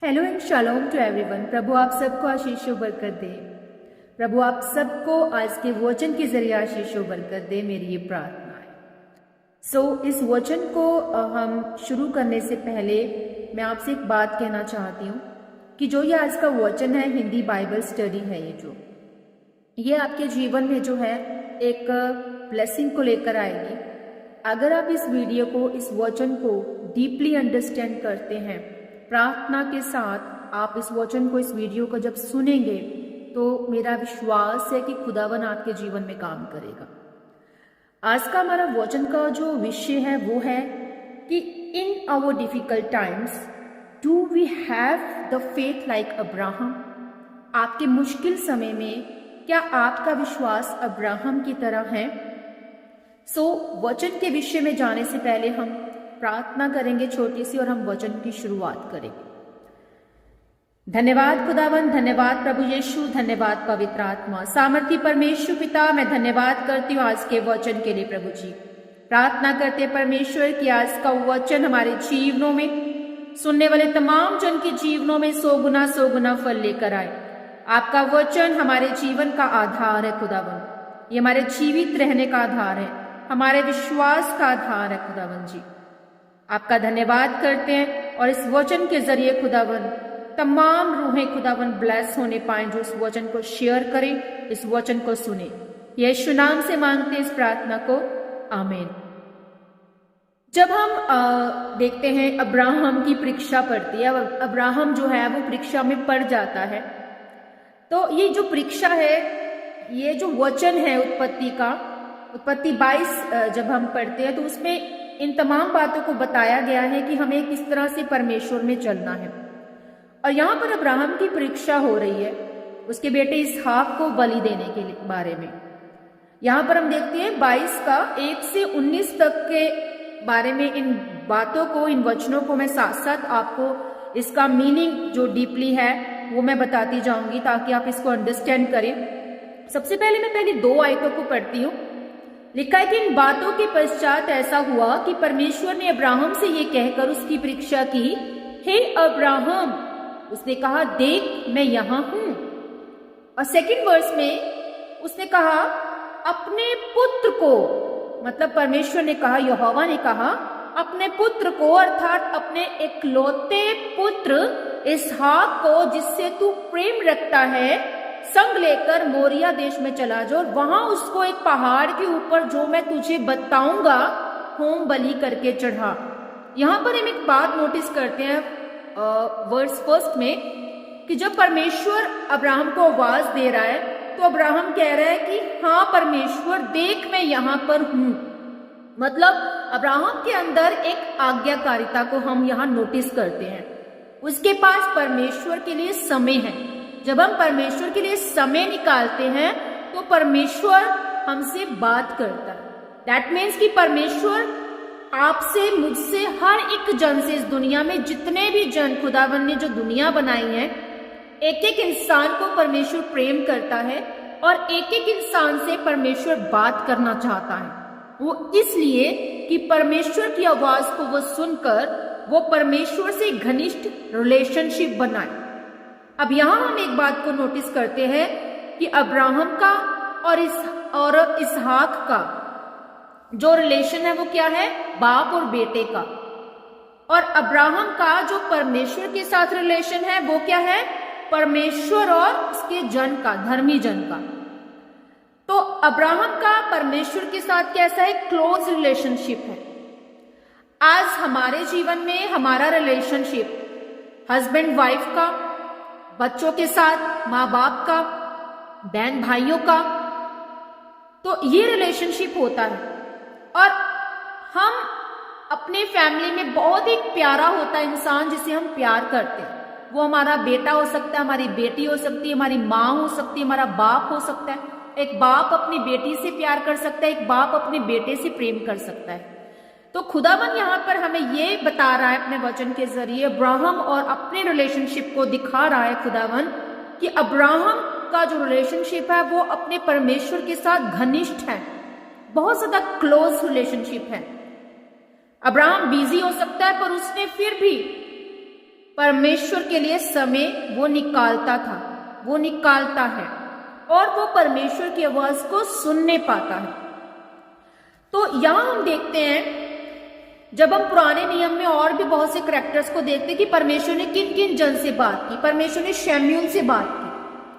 Hello and shalom to everyone. प्रभु आप सबको आशीष व बरकत दे। प्रभु आप सबको आज के वचन के जरिए आशीष व बरकत दे, मेरी ये प्रार्थना है। इस वचन को हम शुरू करने से पहले मैं आपसे एक बात कहना चाहती हूँ कि जो ये आज का वचन है, हिंदी बाइबल स्टडी है, ये आपके जीवन में जो है एक ब्लेसिंग को लेकर आएगी। अगर आप इस वीडियो को, इस वचन को डीपली अंडरस्टैंड करते हैं, प्रार्थना के साथ आप इस वचन को, इस वीडियो को जब सुनेंगे तो मेरा विश्वास है कि खुदावन आपके जीवन में काम करेगा। आज का हमारा वचन का जो विषय है वो है कि in our difficult times do we have the faith like Abraham. आपके मुश्किल समय में क्या आपका विश्वास अब्राहम की तरह है? वचन के विषय में जाने से पहले हम प्रार्थना करेंगे छोटी सी, और हम वचन की शुरुआत करेंगे। धन्यवाद खुदावन, धन्यवाद प्रभु यीशु, धन्यवाद पवित्र आत्मा, सामर्थी परमेश्वर पिता, मैं धन्यवाद करती हूँ आज के वचन के लिए। प्रभु जी, प्रार्थना करते परमेश्वर कि आज का वचन हमारे जीवनों में, सुनने वाले तमाम जन के जीवनों में 100 गुना फल लेकर आए। आपका वचन हमारे जीवन का आधार है खुदावन, ये हमारे जीवित रहने का आधार है, हमारे विश्वास का आधार है खुदावन जी। आपका धन्यवाद करते हैं और इस वचन के जरिए खुदावन तमाम रूहें खुदावन ब्लेस होने पाएं जो इस वचन को शेयर करें, इस वचन को सुने। यीशु नाम से मांगते हैं इस प्रार्थना को, आमीन। जब हम देखते हैं अब्राहम की परीक्षा पड़ती है, अब्राहम जो है वो परीक्षा में पड़ जाता है, तो ये जो परीक्षा है, ये जो वचन है उत्पत्ति 22 जब हम पढ़ते हैं तो उसमें इन तमाम बातों को बताया गया है कि हमें किस तरह से परमेश्वर में चलना है। और यहाँ पर अब्राहम की परीक्षा हो रही है उसके बेटे इसहाक को बलि देने के बारे में। यहाँ पर हम देखते हैं 22 का 1 से 19 तक के बारे में। इन बातों को, इन वचनों को मैं साथ साथ आपको इसका मीनिंग जो डीपली है वो मैं बताती जाऊंगी ताकि आप इसको अंडरस्टैंड करें। सबसे पहले मैं पहले 2 आयतों को पढ़ती हूँ। लिखा है कि इन बातों के पश्चात ऐसा हुआ कि परमेश्वर ने अब्राहम से ये कहकर उसकी परीक्षा की, हे अब्राहम। उसने कहा, देख मैं यहां हूं। और सेकंड वर्स में उसने कहा, अपने पुत्र को, मतलब परमेश्वर ने कहा, यहोवा ने कहा, अपने पुत्र को, अर्थात अपने इकलौते पुत्र इसहाक को जिससे तू प्रेम रखता है, संग लेकर मोरिया देश में चला जाओ और वहां उसको एक पहाड़ के ऊपर जो मैं तुझे बताऊंगा होम बलि करके चढ़ा। यहां पर हम एक बात नोटिस करते हैं वर्स 1 में कि जब परमेश्वर अब्राहम को आवाज दे रहा है तो अब्राहम कह रहा है कि हाँ परमेश्वर, देख मैं यहां पर हूं। मतलब अब्राहम के अंदर एक आज्ञाकारिता को हम यहाँ नोटिस करते हैं। उसके पास परमेश्वर के लिए समय है। जब हम परमेश्वर के लिए समय निकालते हैं तो परमेश्वर हमसे बात करता है। दैट मीन्स कि परमेश्वर आपसे, मुझसे, हर एक जन से, इस दुनिया में जितने भी जन खुदावन ने जो दुनिया बनाई है, एक एक इंसान को परमेश्वर प्रेम करता है और एक एक इंसान से परमेश्वर बात करना चाहता है। वो इसलिए कि परमेश्वर की आवाज को वो सुनकर वो परमेश्वर से घनिष्ठ रिलेशनशिप बनाए। अब यहां हम एक बात को नोटिस करते हैं कि अब्राहम का और इसहाक का जो रिलेशन है वो क्या है? बाप और बेटे का। और अब्राहम का जो परमेश्वर के साथ रिलेशन है वो क्या है? परमेश्वर और उसके जन का, धर्मी जन का। तो अब्राहम का परमेश्वर के साथ कैसा है? क्लोज रिलेशनशिप है। आज हमारे जीवन में हमारा रिलेशनशिप हस्बैंड वाइफ का, बच्चों के साथ माँ बाप का, बहन भाइयों का, तो ये रिलेशनशिप होता है। और हम अपने फैमिली में बहुत ही प्यारा होता है इंसान जिसे हम प्यार करते हैं। वो हमारा बेटा हो सकता है, हमारी बेटी हो सकती है, हमारी माँ हो सकती है, हमारा बाप हो सकता है। एक बाप अपनी बेटी से प्यार कर सकता है, एक बाप अपने बेटे से प्रेम कर सकता है। तो खुदावन यहाँ पर हमें ये बता रहा है अपने वचन के जरिए, अब्राहम और अपने रिलेशनशिप को दिखा रहा है खुदावन कि अब्राहम का जो रिलेशनशिप है वो अपने परमेश्वर के साथ घनिष्ठ है, बहुत ज्यादा क्लोज रिलेशनशिप है। अब्राहम बिजी हो सकता है पर उसने फिर भी परमेश्वर के लिए समय वो निकालता था, वो निकालता है, और वो परमेश्वर की आवाज को सुनने पाता है। तो यहां हम देखते हैं, जब हम पुराने नियम में और भी बहुत से कैरेक्टर्स को देखते हैं कि परमेश्वर ने किन किन जन से बात की। परमेश्वर ने शमूएल से बात की,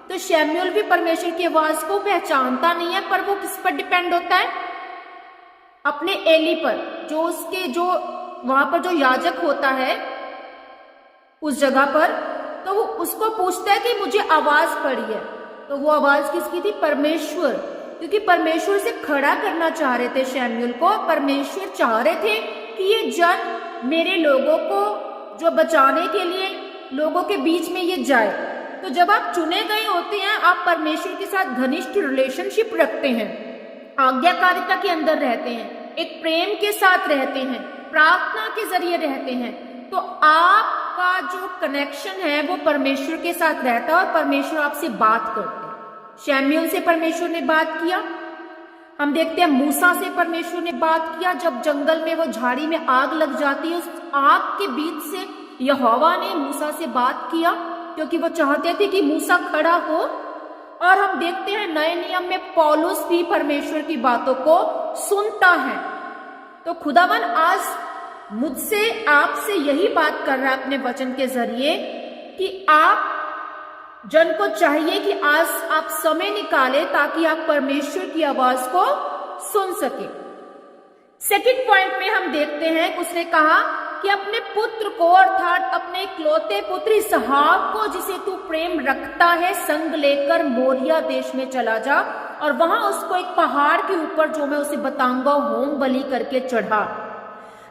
तो शमूएल भी परमेश्वर की आवाज को पहचानता नहीं है, पर वो किस पर डिपेंड होता है? अपने एली पर, जो वहां पर जो याजक होता है उस जगह पर, तो वो उसको पूछता है कि मुझे आवाज पड़ी है। तो वो आवाज किसकी थी? परमेश्वर, क्योंकि परमेश्वर से खड़ा करना चाह रहे थे शमूएल को। परमेश्वर चाह रहे थे कि ये जन मेरे लोगों को जो बचाने के लिए लोगों के बीच में ये जाए। तो जब आप चुने गए होते हैं, आप परमेश्वर के साथ घनिष्ठ रिलेशनशिप रखते हैं, आज्ञाकारिता के अंदर रहते हैं, एक प्रेम के साथ रहते हैं, प्रार्थना के जरिए रहते हैं, तो आपका जो कनेक्शन है वो परमेश्वर के साथ रहता है और परमेश्वर आपसे बात करते हैं। शमूएल से परमेश्वर ने बात किया। हम देखते हैं मूसा से परमेश्वर ने बात किया। जब जंगल में वो झाड़ी में आग लग जाती है, उस आग के बीच से यहोवा ने मूसा से बात किया, क्योंकि वो चाहते थे कि मूसा खड़ा हो। और हम देखते हैं नए नियम में पौलुस भी परमेश्वर की बातों को सुनता है। तो खुदावन आज मुझसे आपसे यही बात कर रहा है अपने वचन के जरिए कि आप जन को चाहिए कि आज आप समय निकालें ताकि आप परमेश्वर की आवाज को सुन सके। सेकंड पॉइंट में हम देखते हैं, उसने कहा कि अपने पुत्र को, अर्थात अपने इकलौते पुत्र इसहाक को, जिसे तू प्रेम रखता है, संग लेकर मोरिया देश में चला जा और वहां उसको एक पहाड़ के ऊपर, जो मैं उसे बताऊंगा, होम बलि करके चढ़ा।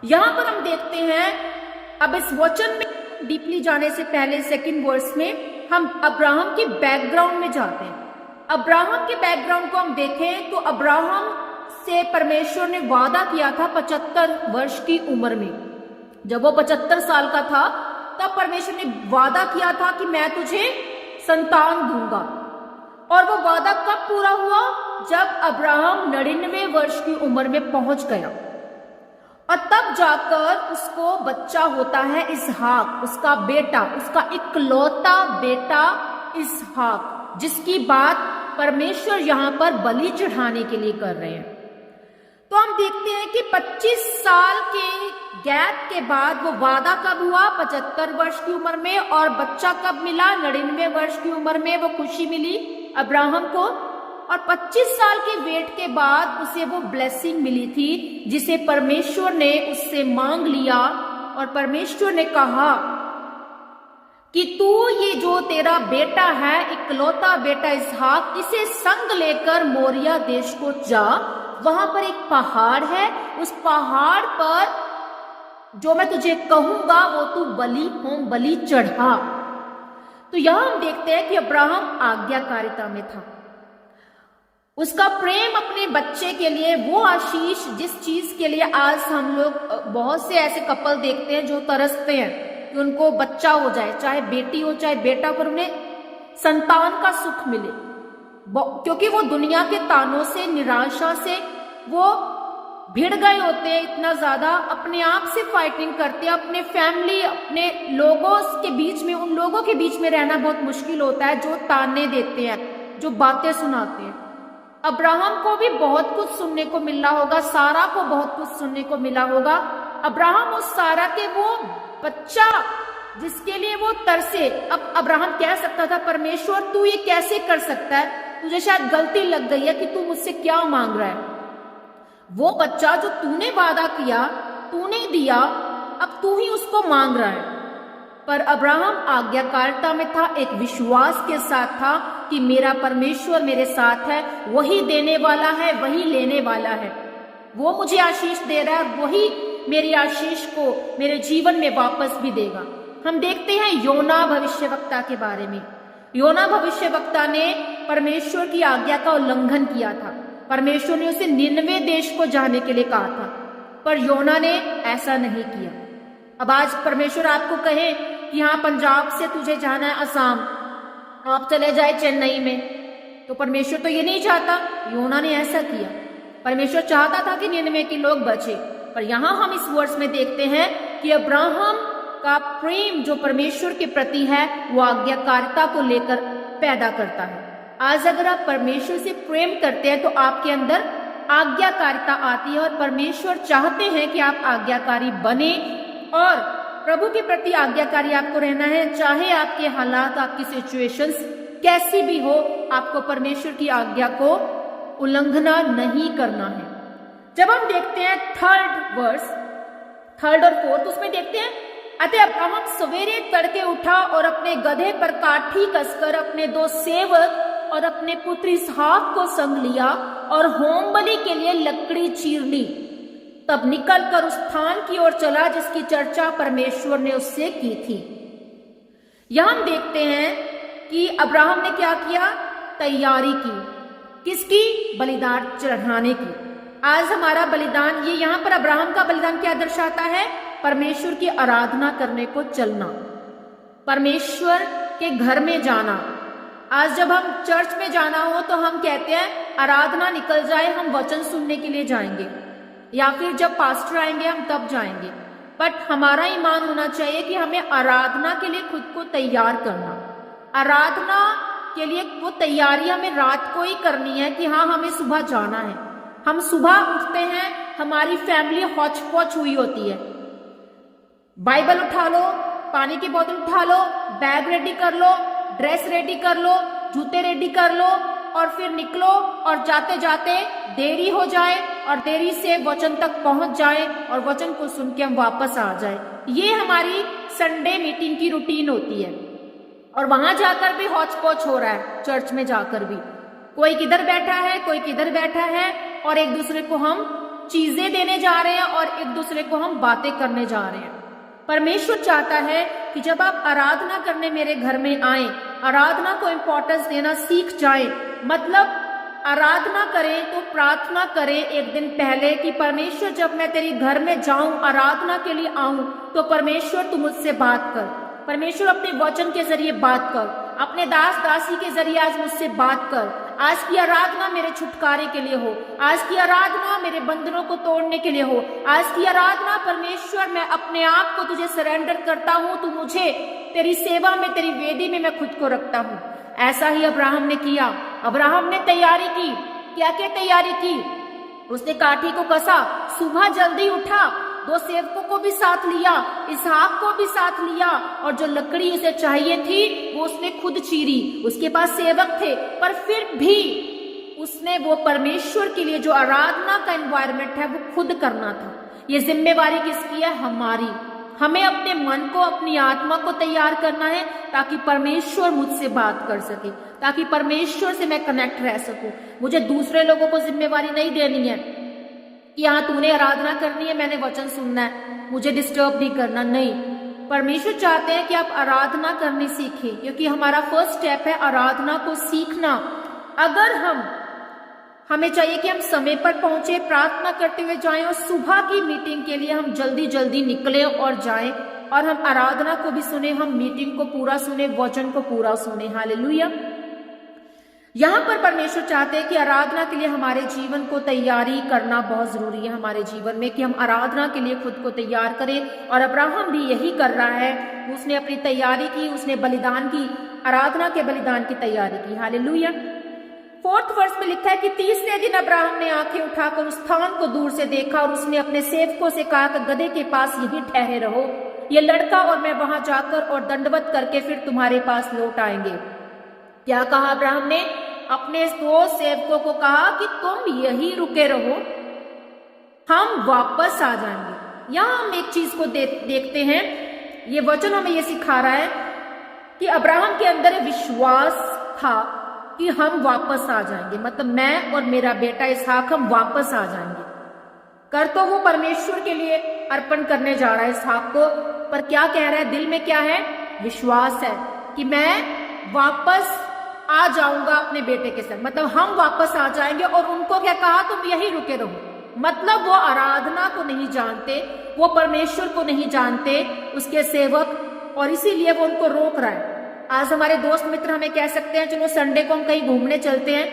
यहां पर हम देखते हैं, अब इस वचन में डीपली जाने से पहले सेकंड वर्स में हम अब्राहम के बैकग्राउंड में जाते हैं। अब्राहम के बैकग्राउंड को हम देखें तो अब्राहम से परमेश्वर ने वादा किया था 75 वर्ष की उम्र में। जब वो 75 साल का था, तब परमेश्वर ने वादा किया था कि मैं तुझे संतान दूंगा। और वो वादा कब पूरा हुआ? जब अब्राहम 99 वर्ष की उम्र में पहुंच गया, और तब जाकर उसको बच्चा होता है इसहाक, उसका बेटा, उसका इकलौता बेटा इसहाक, जिसकी बात परमेश्वर यहां पर बलि चढ़ाने के लिए कर रहे हैं। तो हम देखते हैं कि 25 साल के गैप के बाद वो वादा कब हुआ? 75 वर्ष की उम्र में। और बच्चा कब मिला? 99 वर्ष की उम्र में वो खुशी मिली अब्राहम को। और 25 साल के वेट के बाद उसे वो ब्लेसिंग मिली थी, जिसे परमेश्वर ने उससे मांग लिया। और परमेश्वर ने कहा कि तू ये जो तेरा बेटा है, इकलौता बेटा इसहाक, इसे संग लेकर मोरिया देश को जा। वहां पर एक पहाड़ है, उस पहाड़ पर जो मैं तुझे कहूंगा वो तू होम बलि चढ़ा। तो यहां हम देखते हैं कि अब्राहम आज्ञाकारिता में था। उसका प्रेम अपने बच्चे के लिए, वो आशीष जिस चीज के लिए आज हम लोग बहुत से ऐसे कपल देखते हैं जो तरसते हैं कि उनको बच्चा हो जाए, चाहे बेटी हो चाहे बेटा, पर उन्हें संतान का सुख मिले, क्योंकि वो दुनिया के तानों से, निराशा से वो भिड़ गए होते हैं। इतना ज्यादा अपने आप से फाइटिंग करते हैं, अपने फैमिली, अपने लोगों के बीच में, उन लोगों के बीच में रहना बहुत मुश्किल होता है जो ताने देते हैं, जो बातें सुनाते हैं। अब्राहम को भी बहुत कुछ सुनने को मिला होगा, सारा को बहुत कुछ सुनने को मिला होगा। अब्राहम उस सारा के वो बच्चा जिसके लिए वो तरसे। अब अब्राहम कह सकता था, परमेश्वर तू ये कैसे कर सकता है, तुझे शायद गलती लग गई है कि तू मुझसे क्या मांग रहा है। वो बच्चा जो तूने वादा किया, तूने दिया, अब तू ही उसको मांग रहा है। पर अब्राहम आज्ञाकारिता में था, एक विश्वास के साथ था कि मेरा परमेश्वर मेरे साथ है, वही देने वाला है, वही लेने वाला है, वो मुझे आशीष दे रहा है, वही मेरी आशीष को मेरे जीवन में वापस भी देगा। हम देखते हैं योना भविष्यवक्ता के बारे में। योना भविष्यवक्ता ने परमेश्वर की आज्ञा का उल्लंघन किया था। परमेश्वर ने उसे निनवे देश को जाने के लिए कहा था, पर योना ने ऐसा नहीं किया। अब आज परमेश्वर आपको कहे कि हाँ, पंजाब से तुझे जाना है असम, आप चले जाए चेन्नई में, तो परमेश्वर तो ये नहीं चाहता। योना ने ऐसा किया। परमेश्वर चाहता था कि निनवे के लोग बचे। पर यहां हम इस वर्ष में देखते हैं कि अब्राहम का प्रेम जो परमेश्वर के प्रति है वो आज्ञाकारिता को लेकर पैदा करता है। आज अगर आप परमेश्वर से प्रेम करते हैं तो आपके अंदर आज्ञाकारिता आती है और परमेश्वर चाहते हैं कि आप आज्ञाकारी बने और प्रभु के प्रति आज्ञाकारी आपको रहना है। चाहे आपके हालात, आपकी सिचुएशंस कैसी भी हो, आपको परमेश्वर की आज्ञा को उल्लंघना नहीं करना है। जब हम देखते हैं थर्ड और फोर्थ, उसमें देखते हैं अतः अब्राहम सवेरे तड़के उठा और अपने गधे पर काठी कसकर अपने 2 सेवक और अपने पुत्र इसहाक को संग लिया और होम बलि के लिए लकड़ी चीर ली। तब निकलकर उस स्थान की ओर चला जिसकी चर्चा परमेश्वर ने उससे की थी। यहां हम देखते हैं कि अब्राहम ने क्या किया, तैयारी की। किसकी? बलिदान चढ़ाने की। आज हमारा बलिदान, ये यहाँ पर अब्राहम का बलिदान क्या दर्शाता है? परमेश्वर की आराधना करने को चलना, परमेश्वर के घर में जाना। आज जब हम चर्च में जाना हो तो हम कहते हैं आराधना निकल जाए, हम वचन सुनने के लिए जाएंगे, या फिर जब पास्टर आएंगे हम तब जाएंगे। बट हमारा ईमान होना चाहिए कि हमें आराधना के लिए खुद को तैयार करना। आराधना के लिए वो तैयारी हमें रात को ही करनी है कि हाँ हमें सुबह जाना है। हम सुबह उठते हैं, हमारी फैमिली हौच पौच हुई होती है। बाइबल उठा लो, पानी की बोतल उठा लो, बैग रेडी कर लो, ड्रेस रेडी कर लो, जूते रेडी कर लो और फिर निकलो और जाते जाते देरी हो जाए और देरी से वचन तक पहुंच जाए और वचन को सुन के हम वापस आ जाए। ये हमारी संडे मीटिंग की रूटीन होती है। और वहां जाकर भी हौच पौच हो रहा है, चर्च में जाकर भी कोई किधर बैठा है, कोई किधर बैठा है और एक दूसरे को हम चीजें देने जा रहे हैं और एक दूसरे को हम बातें करने जा रहे हैं। परमेश्वर चाहता है कि जब आप आराधना करने मेरे घर में आए, आराधना को इंपॉर्टेंस देना सीख जाए। मतलब आराधना करें तो प्रार्थना करें एक दिन पहले कि परमेश्वर जब मैं तेरे घर में जाऊं, आराधना के लिए आऊं, तो परमेश्वर तू मुझसे बात कर। परमेश्वर अपने वचन के जरिए बात कर, अपने दास दासी के जरिए आज मुझसे बात कर। आज की आराधना मेरे छुटकारे के लिए हो, आज की आराधना मेरे बंधनों को तोड़ने के लिए हो। आज की आराधना परमेश्वर मैं अपने आप को तुझे सरेंडर करता हूं, तू मुझे तेरी सेवा में, तेरी वेदी में मैं खुद को रखता हूं। ऐसा ही अब्राहम ने किया। अब्राहम ने तैयारी की। क्या क्या तैयारी की? उसने काठी को कसा, सुबह जल्दी उठा, 2 सेवकों को भी साथ लिया, इसहाक को भी साथ लिया और जो लकड़ी उसे चाहिए थी वो उसने खुद चीरी। उसके पास सेवक थे पर फिर भी उसने वो परमेश्वर के लिए जो आराधना का एनवायरनमेंट है वो खुद करना था। ये जिम्मेवारी किसकी है? हमारी। हमें अपने मन को, अपनी आत्मा को तैयार करना है ताकि परमेश्वर मुझसे बात कर सके, ताकि परमेश्वर से मैं कनेक्ट रह सकूं। मुझे दूसरे लोगों को जिम्मेवारी नहीं देनी है कि हाँ तूने आराधना करनी है, मैंने वचन सुनना है, मुझे डिस्टर्ब नहीं करना। नहीं, परमेश्वर चाहते हैं कि आप आराधना करनी सीखें, क्योंकि हमारा फर्स्ट स्टेप है आराधना को सीखना। अगर हमें चाहिए कि हम समय पर पहुंचे, प्रार्थना करते हुए जाएं और सुबह की मीटिंग के लिए हम जल्दी जल्दी निकले और जाएं और हम आराधना को भी सुने, हम मीटिंग को पूरा सुने, वचन को पूरा सुने। हालेलुया। यहाँ पर परमेश्वर चाहते हैं कि आराधना के लिए हमारे जीवन को तैयारी करना बहुत जरूरी है हमारे जीवन में, कि हम आराधना के लिए खुद को तैयार करें। और अब्राहम भी यही कर रहा है। उसने अपनी तैयारी की, उसने बलिदान की, आराधना के बलिदान की तैयारी की। हालेलुया। 4th वर्ष में लिखा है कि 30वें दिन अब्राहम ने आंखें उठाकर उस स्थान को दूर से देखा और उसने अपने सेवकों से कहा कि गधे के पास यहीं ठहरे रहो, ये लड़का और मैं वहां जाकर और दंडवत करके फिर तुम्हारे पास लौट आएंगे। क्या कहा अब्राहम ने? अपने 2 सेवकों को कहा कि तुम यही रुके रहो, हम वापस आ जाएंगे। यहां हम एक चीज को देखते हैं, ये वचन हमें ये सिखा रहा है कि अब्राहम के अंदर विश्वास था कि हम वापस आ जाएंगे। मतलब मैं और मेरा बेटा इसहाक हम वापस आ जाएंगे। कर तो वो परमेश्वर के लिए अर्पण करने जा रहा है इसहाक को, पर क्या कह रहा है? दिल में क्या है? विश्वास है कि मैं वापस आ जाऊंगा अपने बेटे के साथ। मतलब हम वापस आ जाएंगे। और उनको क्या कहा? तुम यही रुके रहो। मतलब वो आराधना को नहीं जानते, वो परमेश्वर को नहीं जानते, उसके सेवक, और इसीलिए वो उनको रोक रहा है। आज हमारे दोस्त मित्र हमें कह सकते हैं चलो संडे को हम कहीं घूमने चलते हैं,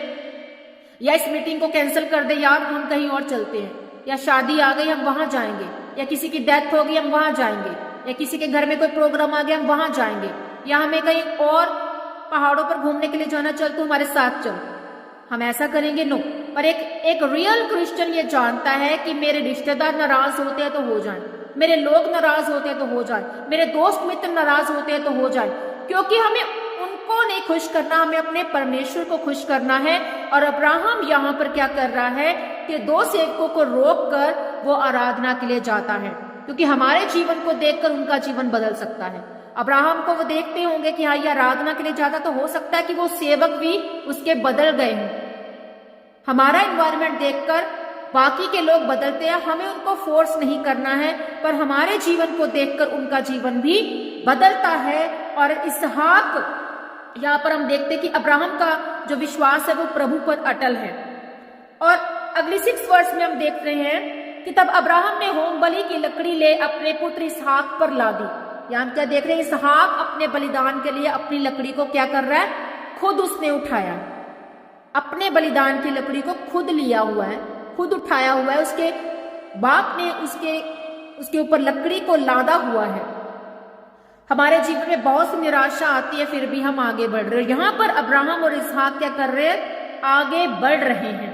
या इस मीटिंग को कैंसिल कर दे यार, हम कहीं और चलते हैं, या शादी आ गई हम वहां जाएंगे, या किसी की डेथ हो गई हम वहां जाएंगे। या किसी के घर में कोई प्रोग्राम आ गया हम वहां जाएंगे, या हमें कहीं और पहाड़ों पर घूमने के लिए जाना, चल तू हमारे साथ चल, हम ऐसा करेंगे? नो। पर एक रियल क्रिश्चियन ये जानता है कि मेरे रिश्तेदार नाराज होते हैं तो हो जाए, मेरे लोग नाराज होते हैं तो हो जाए, मेरे दोस्त मित्र नाराज होते हैं तो हो जाए, क्योंकि हमें उनको नहीं खुश करना, हमें अपने परमेश्वर को खुश करना है। और अब्राहम यहाँ पर क्या कर रहा है कि 2 सेवकों को रोक कर वो आराधना के लिए जाता है, क्योंकि हमारे जीवन को देखकर उनका जीवन बदल सकता है। अब्राहम को वो देखते होंगे कि हाँ ये आराधना के लिए जाता, तो हो सकता है कि वो सेवक भी उसके बदल गए हों। हमारा एनवायरनमेंट देखकर बाकी के लोग बदलते हैं, हमें उनको फोर्स नहीं करना है, पर हमारे जीवन को देखकर उनका जीवन भी बदलता है। और इसहाक, यहाँ पर हम देखते हैं कि अब्राहम का जो विश्वास है वो प्रभु पर अटल है। और अगली 6 वर्ष में हम देख रहे हैं कि तब अब्राहम ने होम बलि की लकड़ी ले अपने पुत्र इसहाक पर ला दी। यहाँ क्या देख रहे हैं, इसहाक अपने बलिदान के लिए अपनी लकड़ी को क्या कर रहा है, खुद उसने उठाया, अपने बलिदान की लकड़ी को खुद लिया हुआ है, खुद उठाया हुआ है, उसके बाप ने उसके ऊपर लकड़ी को लादा हुआ है। हमारे जीवन में बहुत सी निराशा आती है, फिर भी हम आगे बढ़ रहे हैं। यहाँ पर अब्राहम और इसहाक क्या कर रहे हैं, आगे बढ़ रहे हैं।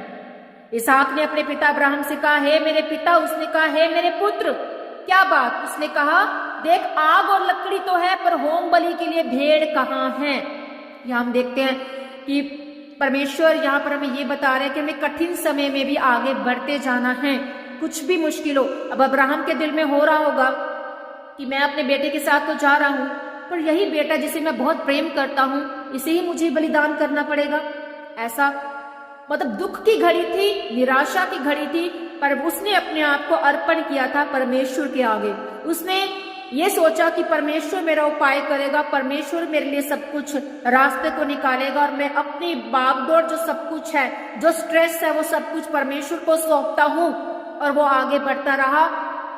इसहाक ने अपने पिता अब्राहम से कहा, हे मेरे पिता। उसने कहा, हे मेरे पुत्र। क्या बात? उसने कहा, देख आग और लकड़ी तो है, पर होम बलि के लिए भेड़ कहाँ है? यहाँ हम देखते हैं कि परमेश्वर यहाँ पर हमें ये बता रहे हैं कि हमें कठिन समय में भी आगे बढ़ते जाना है, कुछ भी मुश्किल हो। अब अब्राहम के दिल में हो रहा होगा कि मैं अपने बेटे के साथ तो जा रहा हूं, पर यही बेटा जिसे मैं बहुत प्रेम करता हूं, इसे ही मुझे बलिदान करना पड़ेगा। ऐसा मतलब दुख की घड़ी थी, निराशा की घड़ी थी, पर उसने अपने आप को अर्पण किया था परमेश्वर के आगे। उसने ये सोचा कि परमेश्वर मेरा उपाय करेगा, परमेश्वर मेरे लिए सब कुछ रास्ते को निकालेगा, और मैं अपनी भागदौड़ जो सब कुछ है, जो स्ट्रेस है, वो सब कुछ परमेश्वर को सौंपता हूँ। और वो आगे बढ़ता रहा।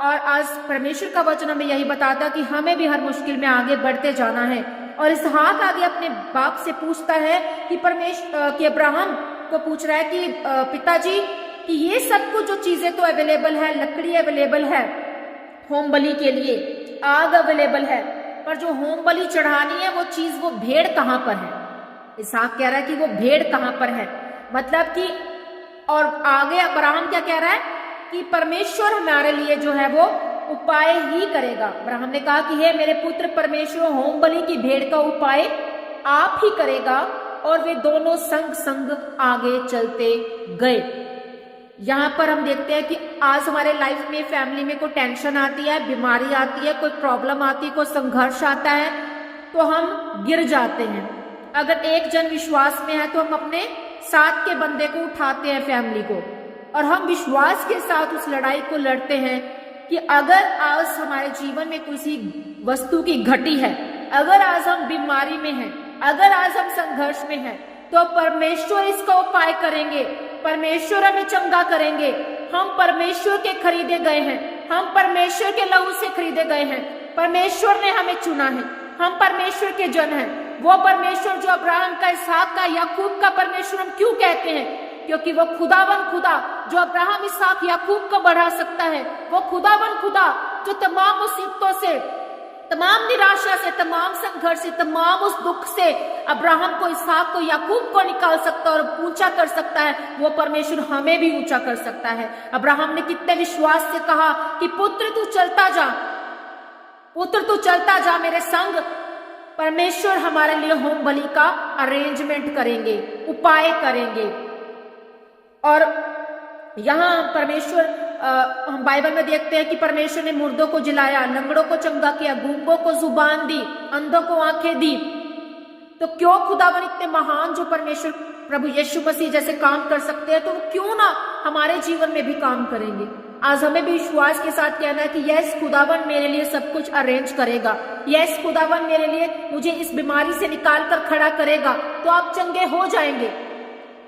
और आज परमेश्वर का वचन हमें यही बताता कि हमें भी हर मुश्किल में आगे बढ़ते जाना है। और इसहाक आगे अपने बाप से पूछता है कि अब्राहम को पूछ रहा है कि पिताजी, कि ये सब कुछ जो चीजें तो अवेलेबल है, लकड़ी अवेलेबल है होम बलि के लिए, आग अवेलेबल है, पर जो होम बलि चढ़ानी है वो चीज, वो भेड़ कहाँ पर है? इसहाक कह रहा है कि वो भेड़ कहाँ पर है, मतलब कि, और आगे अब्राहम क्या कह रहा है कि परमेश्वर हमारे लिए जो है वो उपाय ही करेगा। अब्राहम ने कहा कि हे मेरे पुत्र, परमेश्वर होम बलि की भेड़ का उपाय आप ही करेगा। और वे दोनों संग संग आगे चलते गए। यहाँ पर हम देखते हैं कि आज हमारे लाइफ में, फैमिली में कोई टेंशन आती है, बीमारी आती है, कोई प्रॉब्लम आती है, कोई संघर्ष आता है, तो हम गिर जाते हैं। अगर एक जन विश्वास में है तो हम अपने साथ के बंदे को उठाते हैं, फैमिली को, और हम विश्वास के साथ उस लड़ाई को लड़ते हैं कि अगर आज हमारे जीवन में किसी वस्तु की घटी है, अगर आज हम बीमारी में हैं, अगर आज हम संघर्ष में हैं, तो परमेश्वर इसका उपाय करेंगे, परमेश्वर हमें चंगा करेंगे। हम परमेश्वर के खरीदे गए हैं, हम परमेश्वर के लहू से खरीदे गए हैं, परमेश्वर ने हमें चुना है, हम परमेश्वर के जन हैं। वो परमेश्वर जो अब्राहम का, इसहाक का, याकूब का परमेश्वर हम क्यों कहते हैं? क्योंकि वो खुदावन खुदा जो अब्राहम, इसहाक, याकूब को बढ़ा सकता है, वो खुदावन खुदा जो तमाम मुसीबतों से, तमाम निराशा से, तमाम संघर्ष से, तमाम उस दुख से अब्राहम को, इसहाक को, याकूब को निकाल सकता है और ऊंचा कर सकता है, वो परमेश्वर हमें भी ऊंचा कर सकता है। अब्राहम ने कितने विश्वास से कहा कि पुत्र तू चलता जा, पुत्र तू चलता जा मेरे संग, परमेश्वर हमारे लिए होम बलि का अरेंजमेंट करेंगे, उपाय करेंगे। और यहाँ परमेश्वर, हम बाइबल में देखते हैं कि परमेश्वर ने मुर्दों को जिलाया, लंगड़ों को चंगा किया, गूंगों को जुबान दी, अंधों को आंखें दी। तो क्यों खुदावन इतने महान जो परमेश्वर प्रभु यीशु मसीह जैसे काम कर सकते हैं, तो क्यों ना हमारे जीवन में भी काम करेंगे। आज हमें भी विश्वास के साथ कहना है कि यस खुदावन मेरे लिए सब कुछ अरेंज करेगा, यस खुदावन मेरे लिए मुझे इस बीमारी से निकाल कर खड़ा करेगा, तो आप चंगे हो जाएंगे,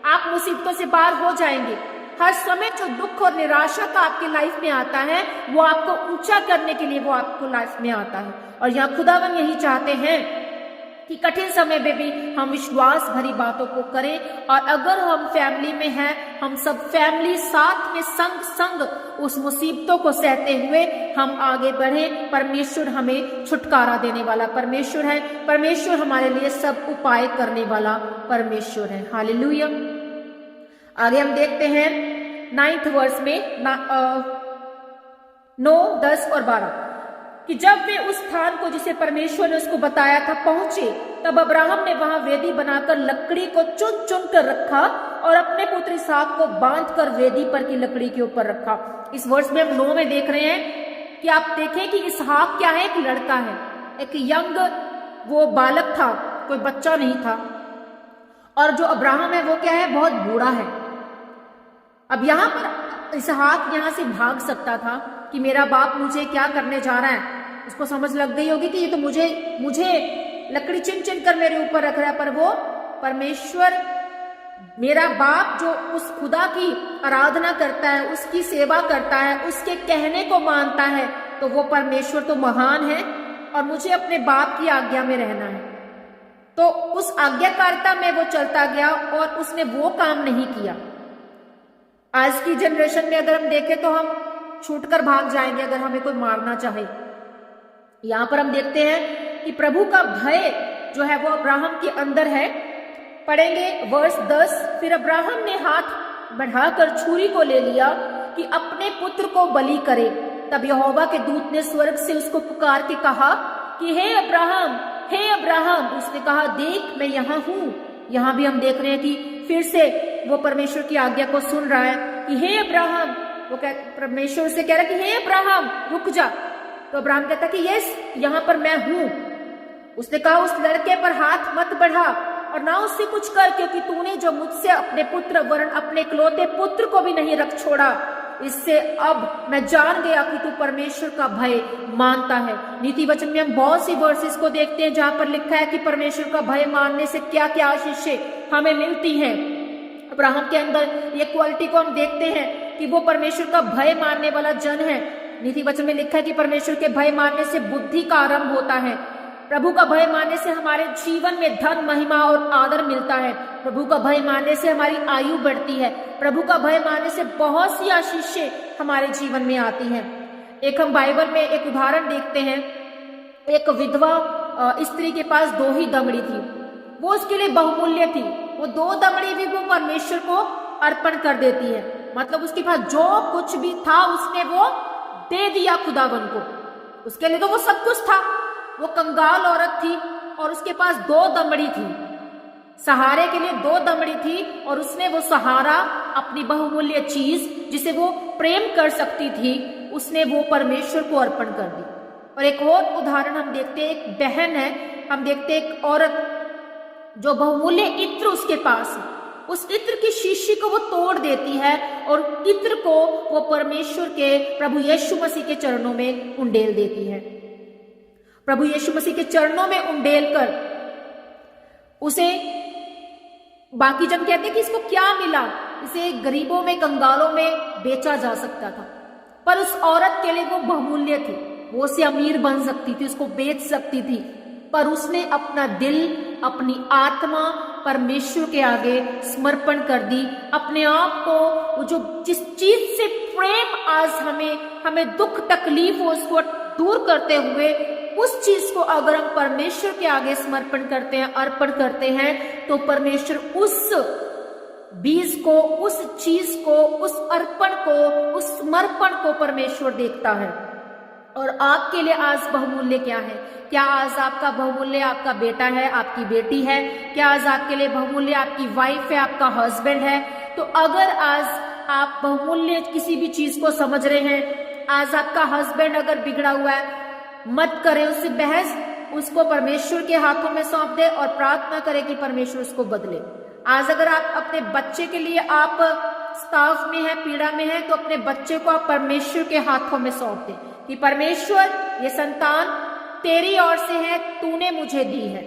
आप मुसीबतों से पार हो जाएंगे। हर समय जो दुख और निराशा का आपकी लाइफ में आता है, वो आपको ऊंचा करने के लिए वो आपको लाइफ में आता है। और यहाँ खुदावन यही चाहते हैं कि कठिन समय में भी हम विश्वास भरी बातों को करें, और अगर हम फैमिली में हैं, हम सब फैमिली साथ में संग संग उस मुसीबतों को सहते हुए हम आगे बढ़े। परमेश्वर हमें छुटकारा देने वाला परमेश्वर है, परमेश्वर हमारे लिए सब उपाय करने वाला परमेश्वर है। हालेलुया। आगे हम देखते हैं 9th वर्ष में 9, 10 और 12 कि जब वे उस स्थान को जिसे परमेश्वर ने उसको बताया था पहुंचे, तब अब्राहम ने वहां वेदी बनाकर लकड़ी को चुन चुन कर रखा और अपने पुत्र इसहाक को बांधकर वेदी पर की लकड़ी के ऊपर रखा। इस वर्ष में हम 9 में देख रहे हैं कि आप देखें कि इसहाक क्या है, एक लड़का है, एक यंग वो बालक था, कोई बच्चा नहीं था। और जो अब्राहम है वो क्या है, बहुत बूढ़ा है। अब यहां पर इसहाक यहां से भाग सकता था कि मेरा बाप मुझे क्या करने जा रहा है, उसको समझ लग गई होगी कि ये तो मुझे लकड़ी चिन चिन कर मेरे ऊपर रख रहा है। पर वो परमेश्वर, मेरा बाप जो उस खुदा की आराधना करता है, उसकी सेवा करता है, उसके कहने को मानता है, तो वो परमेश्वर तो महान है और मुझे अपने बाप की आज्ञा में रहना है। तो उस आज्ञाकारिता में वो चलता गया और उसने वो काम नहीं किया। आज की जनरेशन में अगर हम देखें तो हम छूटकर भाग जाएंगे अगर हमें कोई मारना चाहे। यहां पर हम देखते हैं कि प्रभु का भय जो है वो अब्राहम के अंदर है। पढ़ेंगे वर्ष 10, फिर अब्राहम ने हाथ बढ़ाकर छुरी को ले लिया कि अपने पुत्र को बलि करे। तब यहोवा के दूत ने स्वर्ग से उसको पुकार के कहा कि हे अब्राहम, हे अब्राहम। उसने कहा, देख मैं यहाँ हूं। यहां भी हम देख रहे हैं कि फिर से वो परमेश्वर की आज्ञा को सुन रहा है कि हे अब्राहम। वो परमेश्वर से कह रहा है कि हे अब्राहम रुक जा। तो अब्राहम कहता कि यस, यहाँ पर मैं हूं। उसने कहा, उस लड़के पर हाथ मत बढ़ा और ना उससे कुछ कर, क्योंकि तूने जो मुझसे अपने पुत्र वरन अपने इकलौते पुत्र को भी नहीं रख छोड़ा। इससे अब मैं जान गया कि तू परमेश्वर का भय मानता है। नीति वचन में हम बहुत सी वर्सेस को देखते हैं जहां पर लिखा है कि परमेश्वर का भय मानने से क्या क्या आशीषें हमें मिलती हैं। अब्राहम के अंदर ये क्वालिटी को हम देखते हैं कि वो परमेश्वर का भय मानने वाला जन है। नीति वचन में लिखा है कि परमेश्वर के भय मानने से बुद्धि का आरंभ होता है। प्रभु का भय मानने से हमारे जीवन में धन, महिमा और आदर मिलता है। प्रभु का भय मानने से हमारी आयु बढ़ती है। प्रभु का भय मानने से बहुत सी आशीषें हमारे जीवन में आती हैं। एक हम बाइबल में एक उदाहरण देखते हैं। एक विधवा स्त्री के पास 2 ही दमड़ी थी, वो उसके लिए बहुमूल्य थी। वो 2 दमड़ी भी वो परमेश्वर को अर्पण कर देती है। मतलब उसके पास जो कुछ भी था उसने वो दे दिया खुदावन को। उसके लिए तो वो सब कुछ था। वो कंगाल औरत थी और उसके पास 2 दमड़ी थी, सहारे के लिए 2 दमड़ी थी, और उसने वो सहारा, अपनी बहुमूल्य चीज जिसे वो प्रेम कर सकती थी, उसने वो परमेश्वर को अर्पण कर दी। और एक और उदाहरण हम देखते हैं, एक बहन है, हम देखते हैं एक औरत जो बहुमूल्य इत्र उसके पास है, उस इत्र की शीशी को वो तोड़ देती है और इत्र को वो परमेश्वर के प्रभु यीशु मसीह के चरणों में उंडेल देती है। प्रभु यीशु मसीह के चरणों में उंडेल कर उसे, बाकी जन कहते हैं कि इसको क्या मिला, इसे गरीबों में, कंगालों में बेचा जा सकता था, पर उस औरत के लिए वो बहुमूल्य थी। वो उसे अमीर बन सकती थी, उसको बेच सकती थी, पर उसने अपना दिल, अपनी आत्मा परमेश्वर के आगे समर्पण कर दी। अपने आप को, वो जो जिस चीज से प्रेम आज हमें दुख तकलीफ हो उसको दूर करते हुए, उस चीज को अगर हम परमेश्वर के आगे समर्पण करते हैं, अर्पण करते हैं, तो परमेश्वर उस बीज को, उस चीज को, उस अर्पण को, उस समर्पण को परमेश्वर देखता है। और आपके लिए आज बहुमूल्य क्या है? क्या आज आपका बहुमूल्य आपका बेटा है, आपकी बेटी है? क्या आज आपके लिए बहुमूल्य आपकी वाइफ है, आपका हस्बैंड है? तो अगर आज आप बहुमूल्य किसी भी चीज को समझ रहे हैं, आज आपका हस्बैंड अगर बिगड़ा हुआ है, मत करें उससे बहस, उसको परमेश्वर के हाथों में सौंप दे और प्रार्थना करें कि परमेश्वर उसको बदले। आज अगर आप अपने बच्चे के लिए, आप स्ताव में है, पीड़ा में है, तो अपने बच्चे को आप परमेश्वर के हाथों में सौंप दें कि परमेश्वर, ये संतान तेरी ओर से है, तूने मुझे दी है।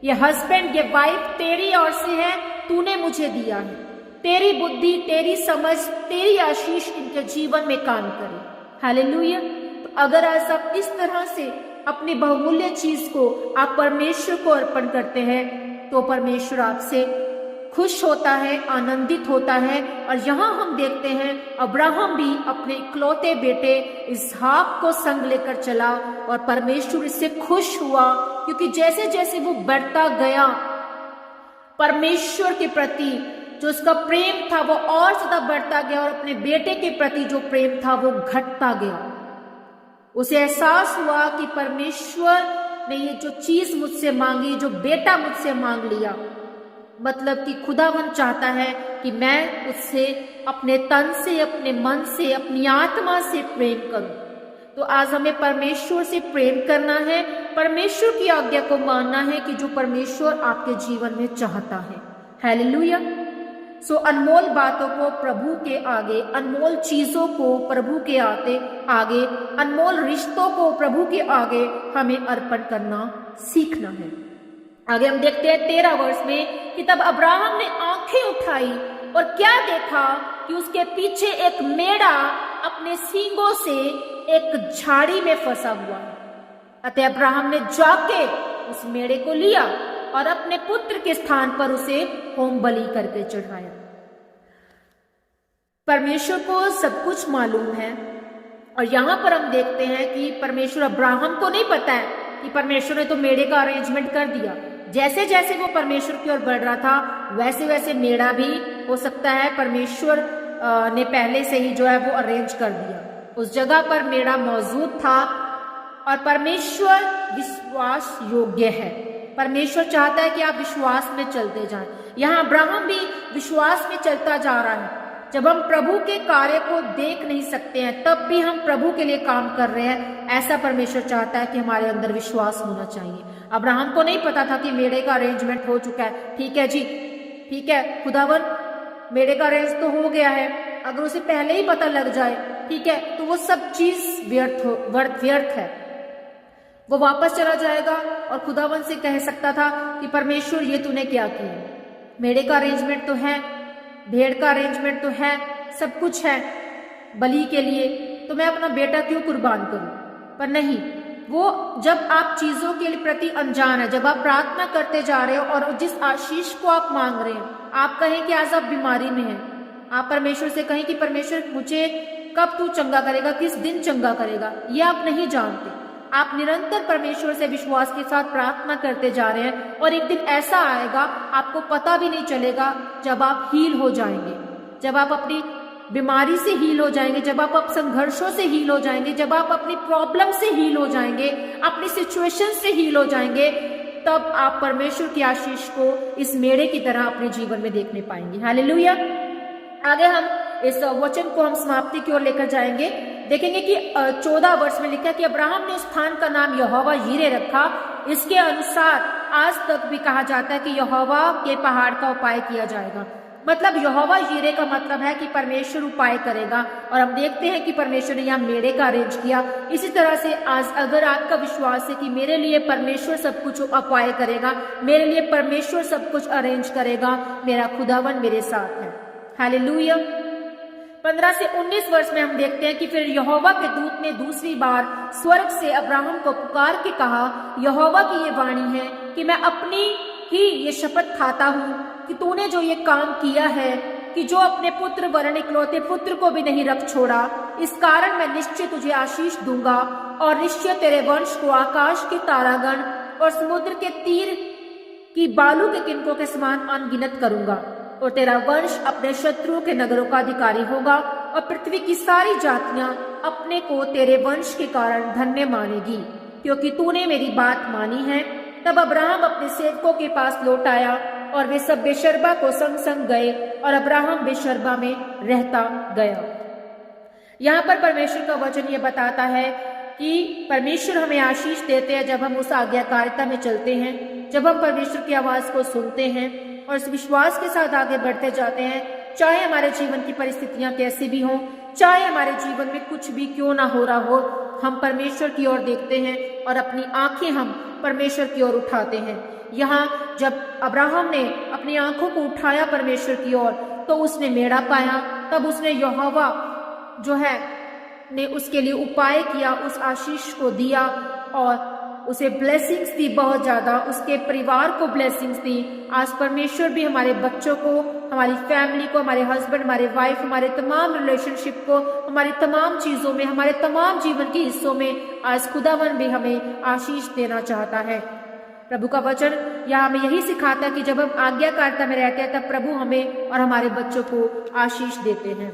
ये हस्बैंड, ये वाइफ तेरी ओर से है, तूने मुझे दिया है। तेरी बुद्धि, तेरी समझ, तेरी आशीष इनके जीवन में काम करे। हालेलुया। तो अगर आज आप इस तरह से अपनी बहुमूल्य चीज को आप परमेश्वर को अर्पण करते हैं तो परमेश्वर आपसे खुश होता है, आनंदित होता है। और यहाँ हम देखते हैं अब्राहम भी अपने इकलौते बेटे इसहाक को संग लेकर चला और परमेश्वर इससे खुश हुआ, क्योंकि जैसे जैसे वो बढ़ता गया परमेश्वर के प्रति जो उसका प्रेम था वो और ज्यादा बढ़ता गया और अपने बेटे के प्रति जो प्रेम था वो घटता गया। उसे एहसास हुआ कि परमेश्वर ने ये जो चीज मुझसे मांगी, जो बेटा मुझसे मांग लिया, मतलब कि खुदावन चाहता है कि मैं उससे अपने तन से, अपने मन से, अपनी आत्मा से प्रेम करूं। तो आज हमें परमेश्वर से प्रेम करना है, परमेश्वर की आज्ञा को मानना है कि जो परमेश्वर आपके जीवन में चाहता है। हालेलुया। सो अनमोल बातों को प्रभु के आगे, अनमोल चीजों को प्रभु के आगे, अनमोल रिश्तों को प्रभु के आगे हमें अर्पण करना सीखना है। आगे हम देखते हैं 13 वर्ष में कि तब अब्राहम ने आंखें उठाई और क्या देखा कि उसके पीछे एक मेढ़ा अपने सींगों से एक झाड़ी में फंसा हुआ है। अतः अब्राहम ने जाके उस मेढ़े को लिया और अपने पुत्र के स्थान पर उसे होम बलि करके चढ़ाया। परमेश्वर को सब कुछ मालूम है और यहाँ पर हम देखते हैं कि परमेश्वर अब्राहम को नहीं पता है कि परमेश्वर ने तो मेढ़े का अरेंजमेंट कर दिया। जैसे जैसे वो परमेश्वर की ओर बढ़ रहा था वैसे वैसे मेढ़ा भी हो सकता है परमेश्वर ने पहले से ही जो है वो अरेंज कर दिया। उस जगह पर मेढ़ा मौजूद था और परमेश्वर विश्वास योग्य है। परमेश्वर चाहता है कि आप विश्वास में चलते जाएं। यहाँ अब्राहम भी विश्वास में चलता जा रहा है। जब हम प्रभु के कार्य को देख नहीं सकते हैं तब भी हम प्रभु के लिए काम कर रहे हैं, ऐसा परमेश्वर चाहता है कि हमारे अंदर विश्वास होना चाहिए। अब्राहम को नहीं पता था कि मेढ़े का अरेंजमेंट हो चुका है। ठीक है जी, ठीक है खुदावन, मेढ़े का अरेंज तो हो गया है। अगर उसे पहले ही पता लग जाए, ठीक है, तो वो सब चीज व्यर्थ है। वो वापस चला जाएगा और खुदावन से कह सकता था कि परमेश्वर ये तूने क्या किया, मेढ़े का अरेंजमेंट तो है, भेड़ का अरेंजमेंट तो है, सब कुछ है बलि के लिए, तो मैं अपना बेटा क्यों कुर्बान करूं। पर नहीं, वो जब आप चीजों के प्रति अनजान है, जब आप प्रार्थना करते जा रहे हो और जिस आशीष को आप मांग रहे हैं, आप कहें कि आज आप बीमारी में हैं, आप परमेश्वर से कहें कि परमेश्वर मुझे कब तू चंगा करेगा, किस दिन चंगा करेगा, ये आप नहीं जानते। आप निरंतर परमेश्वर से विश्वास के साथ प्रार्थना करते जा रहे हैं और एक दिन ऐसा आएगा आपको पता भी नहीं चलेगा जब आप हील हो जाएंगे, जब आप अपनी बीमारी से हील हो जाएंगे, जब आप संघर्षों से हील हो जाएंगे, जब आप अपनी प्रॉब्लम से हील हो जाएंगे, अपनी सिचुएशन से हील हो जाएंगे, तब आप परमेश्वर की आशीष को इस मेढ़े की तरह अपने जीवन में देखने पाएंगे। हालेलुया। आगे हम इस वचन को हम समाप्ति की ओर लेकर जाएंगे। देखेंगे कि 14 वर्ष में लिखा कि अब्राहम ने उस स्थान का नाम यहोवा यीरे रखा। इसके अनुसार आज तक भी कहा जाता है कि यहोवा के पहाड़ का उपाय किया जाएगा। मतलब यहोवा यीरे का मतलब है कि परमेश्वर उपाय करेगा, और हम देखते हैं कि परमेश्वर ने यहाँ मेढ़े का अरेंज किया। इसी तरह से आज अगर आपका विश्वास है कि मेरे लिए परमेश्वर सब कुछ उपाय करेगा, मेरे लिए परमेश्वर सब कुछ अरेंज करेगा, मेरा खुदावन मेरे साथ है। हालेलुया। 15 से 19 वर्ष में हम देखते हैं कि फिर यहोवा के दूत ने दूसरी बार स्वर्ग से अब्राहम को पुकार के कहा, यहोवा की ये वाणी है कि मैं अपनी ही ये शपथ खाता हूँ कि तूने जो ये काम किया है, कि जो अपने पुत्र वरन इकलौते पुत्र को भी नहीं रख छोड़ा, इस कारण मैं निश्चय तुझे आशीष दूंगा और निश्चय तेरे वंश को आकाश के तारागण और समुद्र के तीर की बालू के किनकों के समान अनगिनत करूंगा, और तेरा वंश अपने शत्रुओं के नगरों का अधिकारी होगा, और पृथ्वी की सारी जातियां अपने को तेरे वंश के कारण धन्य मानेगी, क्योंकि तूने मेरी बात मानी है। तब अब्राहम अपने सेवकों के पास लौट आया और वे सब बेशर्बा को संग संग गए, और अब्राहम बेशर्बा में रहता गया। यहाँ पर परमेश्वर का वचन ये बताता है कि परमेश्वर हमें आशीष देते हैं जब हम उस आज्ञाकारिता में चलते हैं, जब हम परमेश्वर की आवाज को सुनते हैं और इस विश्वास के साथ आगे बढ़ते जाते हैं। चाहे हमारे जीवन की परिस्थितियां कैसी भी हों, चाहे हमारे जीवन में कुछ भी क्यों ना हो रहा हो, हम परमेश्वर की ओर देखते हैं और अपनी आंखें हम परमेश्वर की ओर उठाते हैं। यहाँ जब अब्राहम ने अपनी आंखों को उठाया परमेश्वर की ओर, तो उसने मेढ़ा पाया। तब उसने यहोवा जो है ने उसके लिए उपाय किया, उस आशीष को दिया, और उसे ब्लेसिंग्स दी, बहुत ज्यादा उसके परिवार को ब्लेसिंग्स दी। आज परमेश्वर भी हमारे बच्चों को, हमारी फैमिली को, हमारे हस्बैंड, हमारे वाइफ, हमारे तमाम रिलेशनशिप को, हमारी तमाम चीजों में, हमारे तमाम जीवन के हिस्सों में आज खुदावन भी हमें आशीष देना चाहता है। प्रभु का वचन यहाँ हमें यही सिखाता है कि जब हम आज्ञाकारिता में रहते हैं तब प्रभु हमें और हमारे बच्चों को आशीष देते हैं।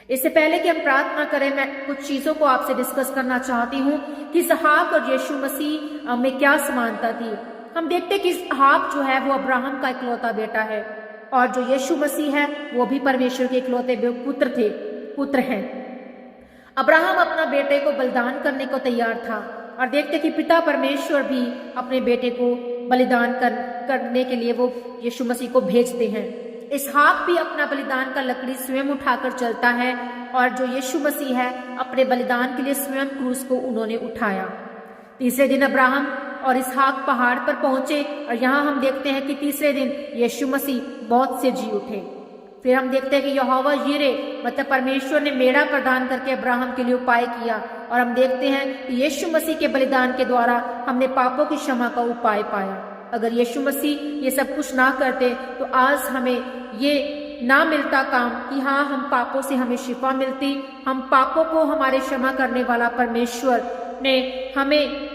इससे पहले कि हम प्रार्थना करें, मैं कुछ चीजों को आपसे डिस्कस करना चाहती हूँ कि इसहाक और यीशु मसीह में क्या समानता थी। हम देखते कि इसहाक जो है वो अब्राहम का इकलौता बेटा है और जो यीशु मसीह है वो भी परमेश्वर के इकलौते पुत्र हैं। अब्राहम अपना बेटे को बलिदान करने को तैयार था और देखते कि पिता परमेश्वर भी अपने बेटे को बलिदान करने के लिए वो यीशु मसीह को भेजते हैं। इसहाक भी अपना बलिदान का लकड़ी स्वयं उठाकर चलता है और जो यीशु मसीह है अपने बलिदान के लिए स्वयं क्रूस को उन्होंने उठाया। तीसरे दिन अब्राहम और इसहाक पहाड़ पर पहुंचे और यहाँ हम देखते हैं कि तीसरे दिन यीशु मसीह मौत से जी उठे। फिर हम देखते हैं कि यहोवा यिरे मतलब परमेश्वर ने मेढ़ा प्रदान करके अब्राहम के लिए उपाय किया और हम देखते हैं कि यीशु मसीह के बलिदान के द्वारा हमने पापों की क्षमा का उपाय पाया। अगर यीशु मसीह ये सब कुछ ना करते तो आज हमें ये ना मिलता काम कि हाँ हम पापों से हमें शिफा मिलती। हम पापों को हमारे क्षमा करने वाला परमेश्वर ने हमें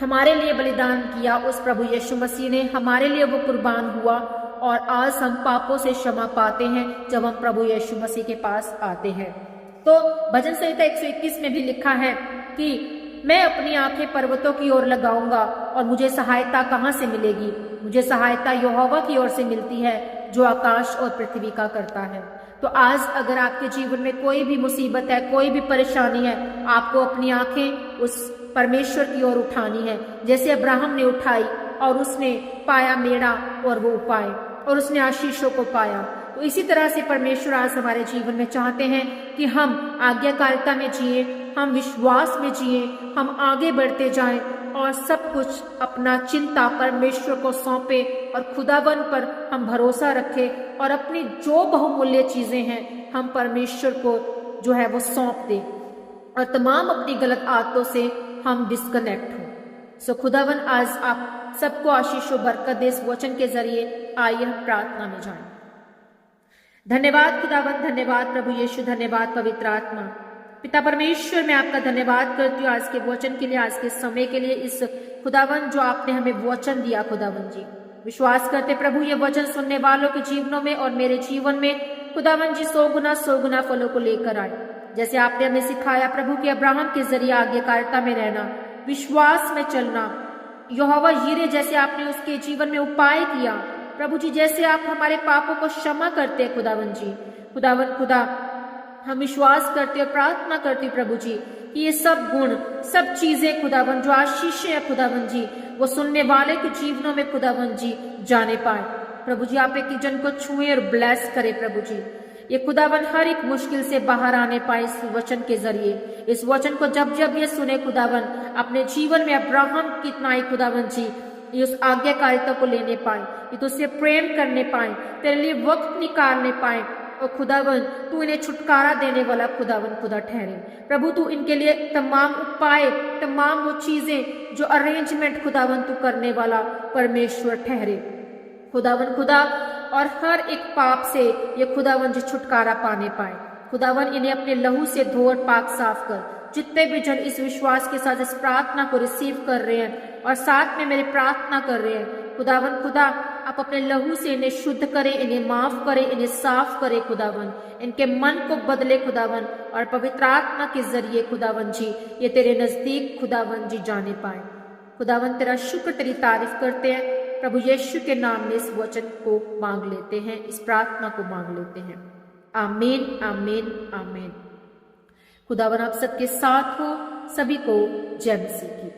हमारे लिए बलिदान किया, उस प्रभु यीशु मसीह ने हमारे लिए वो कुर्बान हुआ और आज हम पापों से क्षमा पाते हैं जब हम प्रभु यीशु मसीह के पास आते हैं। तो भजन संहिता 121 में भी लिखा है कि मैं अपनी आंखें पर्वतों की ओर लगाऊंगा और मुझे सहायता कहाँ से मिलेगी। मुझे सहायता यहोवा की ओर से मिलती है जो आकाश और पृथ्वी का करता है। तो आज अगर आपके जीवन में कोई भी मुसीबत है, कोई भी परेशानी है, आपको अपनी आंखें उस परमेश्वर की ओर उठानी है जैसे अब्राहम ने उठाई और उसने पाया मेढ़ा और वो उपाय और उसने आशीषों को पाया। तो इसी तरह से परमेश्वर आज हमारे जीवन में चाहते हैं कि हम आज्ञाकारिता में जिए, हम विश्वास में जिए, हम आगे बढ़ते जाएं और सब कुछ अपना चिंता परमेश्वर को सौंपे और खुदावन पर हम भरोसा रखें और अपनी जो बहुमूल्य चीजें हैं हम परमेश्वर को जो है वो सौंप दें और तमाम अपनी गलत आदतों से हम डिस्कनेक्ट हों। सो खुदावन आज आप सबको आशीष और बरकत दे। इस वचन के जरिए आइए हम प्रार्थना में जाएं। धन्यवाद खुदावन, धन्यवाद प्रभु यीशु, धन्यवाद पवित्र आत्मा। पिता परमेश्वर मैं आपका धन्यवाद करती हूँ आज के वचन के लिए, आज के समय के लिए, इस खुदावन जो आपने हमें वचन दिया। खुदावन जी विश्वास करते प्रभु ये वचन सुनने वालों के जीवनों में और मेरे जीवन में खुदावन जी 100 गुना फलों को लेकर आए। जैसे आपने हमें सिखाया प्रभु कि अब्राहम के जरिए आज्ञाकारिता में रहना, विश्वास में चलना, यहोवा यिरे जैसे आपने उसके जीवन में उपाय किया प्रभु जी, जैसे आप हमारे पापों को क्षमा करते हैं खुदावन जी। खुदा हम विश्वास करते और प्रार्थना करते प्रभु जी कि ये सब गुण, सब चीजें खुदावन जो आशीष है खुदावन जी वो सुनने वाले के जीवनों में खुदावन जी जाने पाए। प्रभु जी आप एक जन को छुए और ब्लेस करे प्रभु जी। ये खुदावन हर एक मुश्किल से बाहर आने पाए इस वचन के जरिए। इस वचन को जब जब ये सुने खुदावन अपने जीवन में अब्राहम कितना ही खुदावन जी ये उस आज्ञाकारिता को लेने पाए, ये तुझसे प्रेम करने पाए, तेरे लिए वक्त निकालने पाए और खुदावन तू इन्हें छुटकारा देने वाला खुदावन खुदा ठहरे। प्रभु तू इनके लिए तमाम उपाय, तमाम वो चीजें जो अरेंजमेंट खुदावन तू करने वाला परमेश्वर ठहरे खुदावन खुदा, और हर एक पाप से ये खुदावन जी छुटकारा पाने पाए। खुदावन इन्हें अपने लहू से धो और पाक साफ कर। जितने भी जन इस विश्वास के साथ इस प्रार्थना को रिसीव कर रहे हैं और साथ में मेरी प्रार्थना कर रहे हैं खुदावन खुदा आप अपने लहू से इन्हें शुद्ध करें, इन्हें माफ करें, इन्हें साफ करें खुदावन, इनके मन को बदले खुदावन और पवित्र आत्मा के जरिए खुदावन जी ये तेरे नजदीक खुदावन जी जाने पाए। खुदावन तेरा शुक्र, तेरी तारीफ करते हैं प्रभु यीशु के नाम में इस वचन को मांग लेते हैं, इस प्रार्थना को मांग लेते हैं। आमीन आमीन आमीन। खुदावन आप सबके साथ हो। सभी को जय मसीह की।